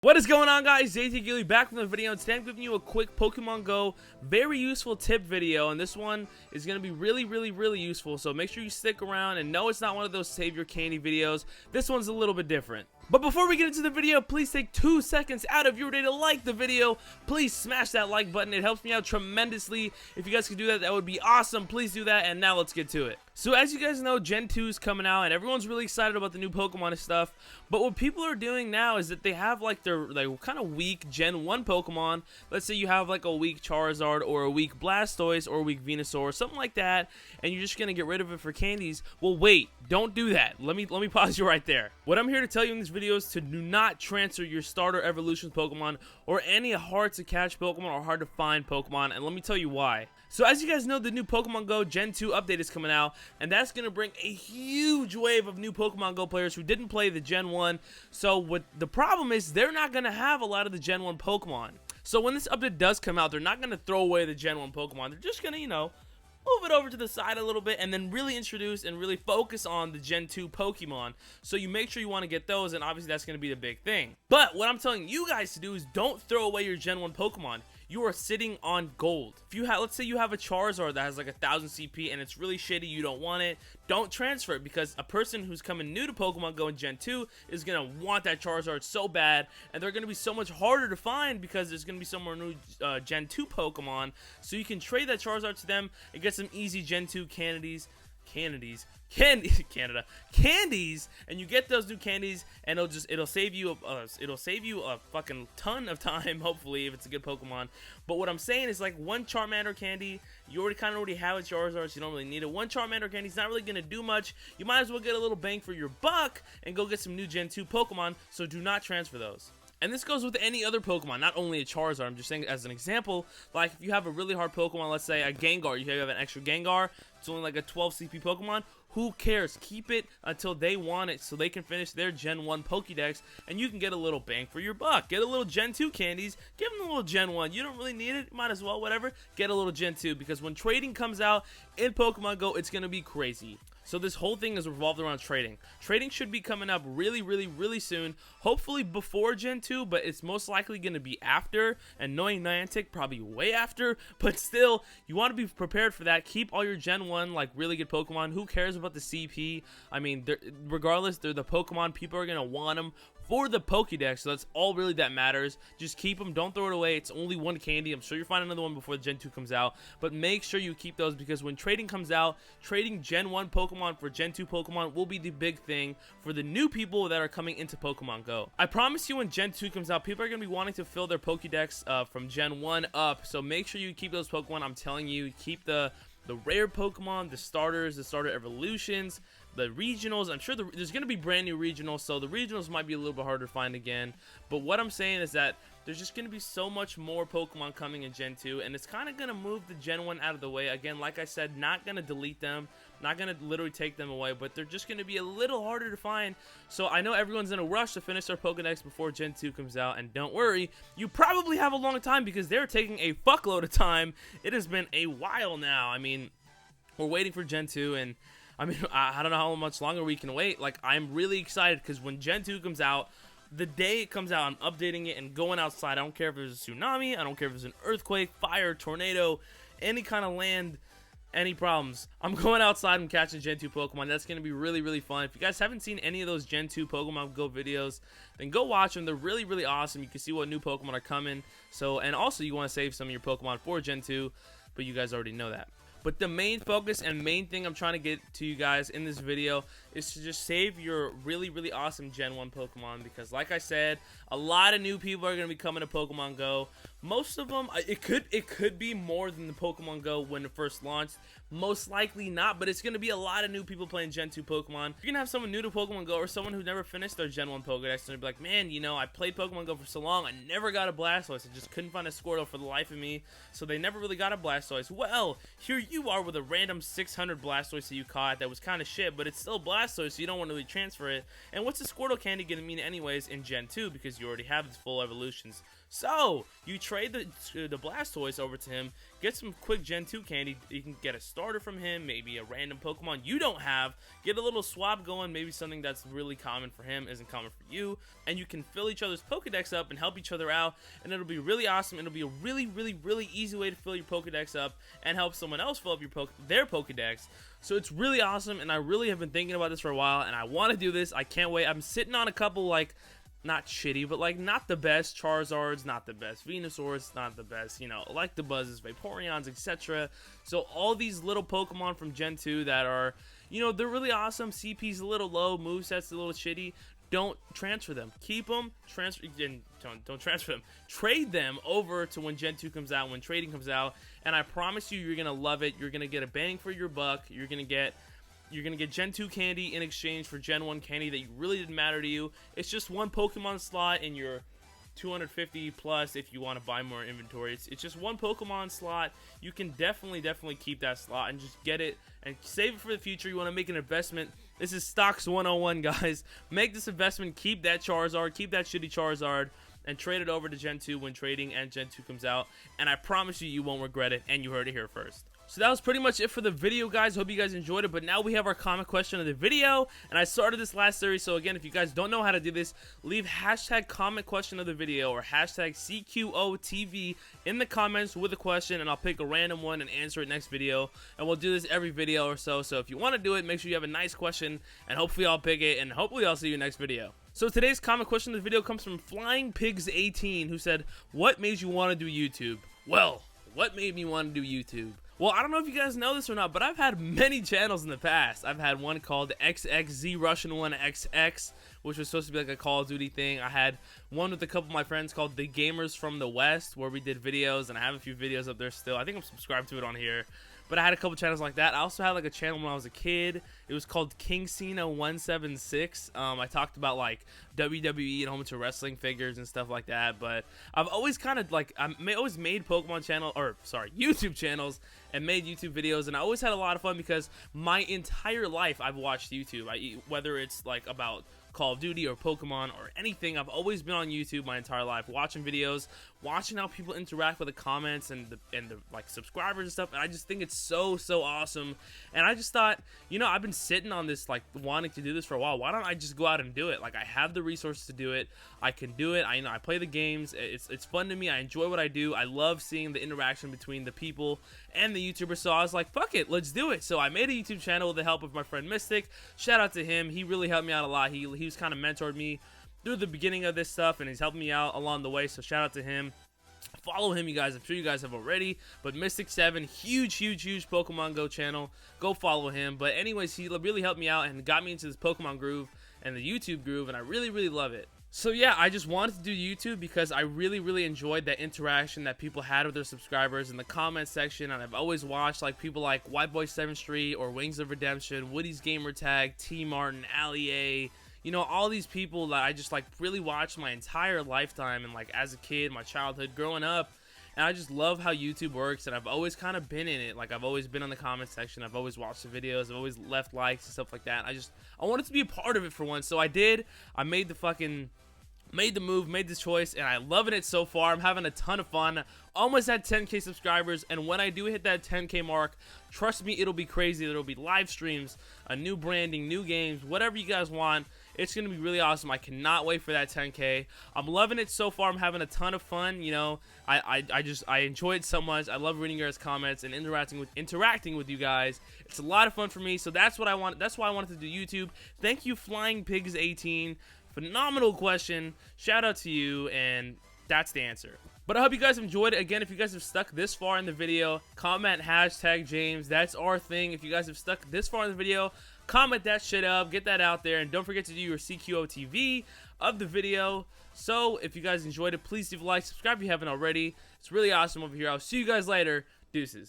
What is going on, guys? JTGily back from the video, and today I'm giving you a quick Pokemon Go very useful tip video, and this one is going to be really useful, so make sure you stick around. And no, it's not one of those save your candy videos. This one's a little bit different. But before we get into the video, please take 2 seconds out of your day to like the video. Please smash that like button. It helps me out tremendously. If you guys could do that, that would be awesome. Please do that, and now let's get to it. So as you guys know, Gen 2 is coming out, and everyone's really excited about the new Pokemon and stuff. But what people are doing now is that they have like their kind of weak Gen 1 Pokemon. Let's say you have like a weak Charizard or a weak Blastoise or a weak Venusaur or something like that, and you're just gonna get rid of it for candies. Well, wait, don't do that. Let me pause you right there. What I'm here to tell you in this video is to do not transfer your starter evolution Pokemon or any hard to catch Pokemon or hard to find Pokemon, and let me tell you why. So as you guys know, the new Pokemon Go Gen 2 update is coming out, and that's going to bring a huge wave of new Pokemon Go players who didn't play the Gen 1. So what the problem is, they're not going to have a lot of the Gen 1 Pokemon. So when this update does come out, they're not going to throw away the Gen 1 Pokemon. They're just going to, move it over to the side a little bit and then really introduce and really focus on the Gen 2 Pokemon. So you make sure you want to get those, and obviously that's going to be the big thing. But what I'm telling you guys to do is don't throw away your Gen 1 Pokemon. You are sitting on gold. If you have, let's say you have a Charizard that has like 1,000 CP and it's really shitty, you don't want it, don't transfer it, because a person who's coming new to Pokemon Go in Gen 2 is gonna want that Charizard so bad, and they're gonna be so much harder to find because there's gonna be some more new Gen 2 Pokemon. So you can trade that Charizard to them and get some easy Gen 2 candies, and you get those new candies, and it'll save you a fucking ton of time, hopefully, if it's a good Pokemon. But what I'm saying is, like, one Charmander candy, you already have a Charizard, so you don't really need it. One Charmander candy is not really gonna do much. You might as well get a little bang for your buck and go get some new Gen 2 Pokemon. So do not transfer those. And this goes with any other Pokemon, not only a Charizard. I'm just saying as an example, like if you have a really hard Pokemon, let's say a Gengar, you have an extra Gengar, it's only like a 12 CP Pokemon, who cares? Keep it until they want it so they can finish their Gen 1 Pokédex, and you can get a little bang for your buck. Get a little Gen 2 candies, give them a little Gen 1. You don't really need it, might as well, whatever. Get a little Gen 2, because when trading comes out in Pokemon Go, it's going to be crazy. So this whole thing is revolved around trading. Trading should be coming up really soon. Hopefully before Gen 2, but it's most likely going to be after. And knowing Niantic, probably way after. But still, you want to be prepared for that. Keep all your Gen 1, like, really good Pokemon. Who cares about the CP? I mean, regardless, they're the Pokemon. People are going to want them for the Pokédex, so that's all really that matters. Just keep them, don't throw it away. It's only one candy. I'm sure you'll find another one before Gen 2 comes out, but make sure you keep those, because when trading comes out, trading Gen 1 Pokemon for Gen 2 Pokemon will be the big thing for the new people that are coming into Pokemon Go. I promise you, when Gen 2 comes out, people are going to be wanting to fill their Pokédex from Gen 1 up, so make sure you keep those Pokemon. I'm telling you, keep the rare Pokemon, the starters, the starter evolutions, the regionals. I'm sure there's going to be brand new regionals, so the regionals might be a little bit harder to find again. But what I'm saying is that there's just going to be so much more Pokemon coming in Gen 2, and it's kind of going to move the Gen 1 out of the way. Again, like I said, not going to delete them, not going to literally take them away, but they're just going to be a little harder to find. So I know everyone's in a rush to finish their Pokedex before Gen 2 comes out, and don't worry, you probably have a long time, because they're taking a fuckload of time. It has been a while now. I mean, we're waiting for Gen 2, and I mean, I don't know how much longer we can wait. Like, I'm really excited, because when Gen 2 comes out, the day it comes out, I'm updating it and going outside. I don't care if there's a tsunami. I don't care if there's an earthquake, fire, tornado, any kind of land, any problems. I'm going outside and catching Gen 2 Pokemon. That's going to be really fun. If you guys haven't seen any of those Gen 2 Pokemon Go videos, then go watch them. They're really awesome. You can see what new Pokemon are coming. So, and also you want to save some of your Pokemon for Gen 2, but you guys already know that. But the main focus and main thing I'm trying to get to you guys in this video is to just save your really awesome Gen 1 Pokemon, because like I said, a lot of new people are going to be coming to Pokemon Go. Most of them, it could be more than the Pokemon Go when it first launched. Most likely not, but it's going to be a lot of new people playing Gen 2 Pokemon. You're going to have someone new to Pokemon Go, or someone who never finished their Gen 1 Pokedex, and they'll be like, man, I played Pokemon Go for so long, I never got a Blastoise. I just couldn't find a Squirtle for the life of me, so they never really got a Blastoise. Well, here you are with a random 600 Blastoise that you caught that was kind of shit, but it's still Blastoise, so you don't want to really transfer it. And what's the Squirtle candy going to mean anyways in Gen 2, because you already have its full evolutions? So you trade the Blastoise over to him, get some quick Gen 2 candy. You can get a starter from him, maybe a random Pokemon you don't have. Get a little swap going, maybe something that's really common for him isn't common for you, and you can fill each other's Pokedex up and help each other out, and it'll be really awesome. It'll be a really easy way to fill your Pokedex up and help someone else fill up their Pokedex. So it's really awesome, and I really have been thinking about this for a while, and I want to do this. I can't wait. I'm sitting on a couple, like, not shitty, but like not the best Charizards, not the best Venusaurs, not the best, you know, like the Buzzes, Vaporeons, etc. So all these little Pokemon from Gen 2 that are, you know, they're really awesome. CP's a little low, moveset's a little shitty. Don't transfer them. Keep them. Don't transfer them. Trade them over to when Gen 2 comes out, when trading comes out, and I promise you, you're gonna love it. You're gonna get a bang for your buck. You're gonna get Gen 2 candy in exchange for Gen 1 candy that really didn't matter to you. It's just one Pokemon slot in your 250 plus if you want to buy more inventory. It's just one Pokemon slot. You can definitely keep that slot and just get it and save it for the future. You want to make an investment. This is Stocks 101, guys. Make this investment. Keep that Charizard. Keep that shitty Charizard. And trade it over to Gen 2 when trading and Gen 2 comes out. And I promise you, you won't regret it. And you heard it here first. So that was pretty much it for the video, guys. Hope you guys enjoyed it. But now we have our comment question of the video. And I started this last series. So again, if you guys don't know how to do this, leave hashtag comment question of the video or hashtag CQOTV in the comments with a question. And I'll pick a random one and answer it next video. And we'll do this every video or so. So if you want to do it, make sure you have a nice question. And hopefully I'll pick it. And hopefully I'll see you next video. So today's comment question of the video comes from Flying Pigs 18, who said, "What made you want to do YouTube?" Well, what made me want to do YouTube? Well, I don't know if you guys know this or not, but I've had many channels in the past. I've had one called XXZ Russian 1XX, which was supposed to be like a Call of Duty thing. I had one with a couple of my friends called The Gamers from the West, where we did videos, and I have a few videos up there still. I think I'm subscribed to it on here. But I had a couple channels like that. I also had like a channel when I was a kid. It was called King Cena 176. I talked about like WWE and a whole bunch of wrestling figures and stuff like that. But I've always kind of like always made YouTube channels and made YouTube videos, and I always had a lot of fun because my entire life I've watched YouTube. Whether it's like about Call of Duty or Pokemon or anything, I've always been on YouTube my entire life, watching videos, watching how people interact with the comments and the like subscribers and stuff, and I just think it's so awesome. And I just thought, you know, I've been sitting on this, like, wanting to do this for a while. Why don't I just go out and do it? Like, I have the resources to do it. I can do it. I play the games. It's fun to me. I enjoy what I do. I love seeing the interaction between the people and the YouTubers. So I was like, fuck it, let's do it. So I made a YouTube channel with the help of my friend Mystic. Shout out to him. He really helped me out a lot. He was kind of mentored me through the beginning of this stuff, and he's helped me out along the way. So shout out to him. Follow him, you guys. I'm sure you guys have already. But Mystic7, huge Pokemongo channel. Go follow him. But anyways, he really helped me out and got me into this Pokemon groove and the YouTube groove, and I really love it. So yeah, I just wanted to do YouTube because I really enjoyed that interaction that people had with their subscribers in the comment section. And I've always watched like people like Whiteboy7 Street or Wings of Redemption, Woody's Gamer Tag, T Martin, Ali A. You know, all these people that I just like really watched my entire lifetime, and like as a kid, my childhood, growing up. And I just love how YouTube works, and I've always kind of been in it. Like, I've always been on the comment section. I've always watched the videos. I've always left likes and stuff like that. I wanted to be a part of it for once. So I did. I made the move, made the choice, and I'm loving it so far. I'm having a ton of fun. Almost at 10K subscribers, and when I do hit that 10K mark, trust me, it'll be crazy. There'll be live streams, a new branding, new games, whatever you guys want. It's going to be really awesome. I cannot wait for that 10K. I'm loving it so far. I'm having a ton of fun. You know, I enjoy it so much. I love reading your guys' comments and interacting with you guys. It's a lot of fun for me. So that's what I want. That's why I wanted to do YouTube. Thank you, Flying Pigs 18. Phenomenal question. Shout out to you, and that's the answer. But I hope you guys enjoyed it. Again, if you guys have stuck this far in the video, comment hashtag James. That's our thing. If you guys have stuck this far in the video, comment that shit up, get that out there, and don't forget to do your CQOTV of the video. So if you guys enjoyed it, please leave a like, subscribe if you haven't already. It's really awesome over here. I'll see you guys later. Deuces.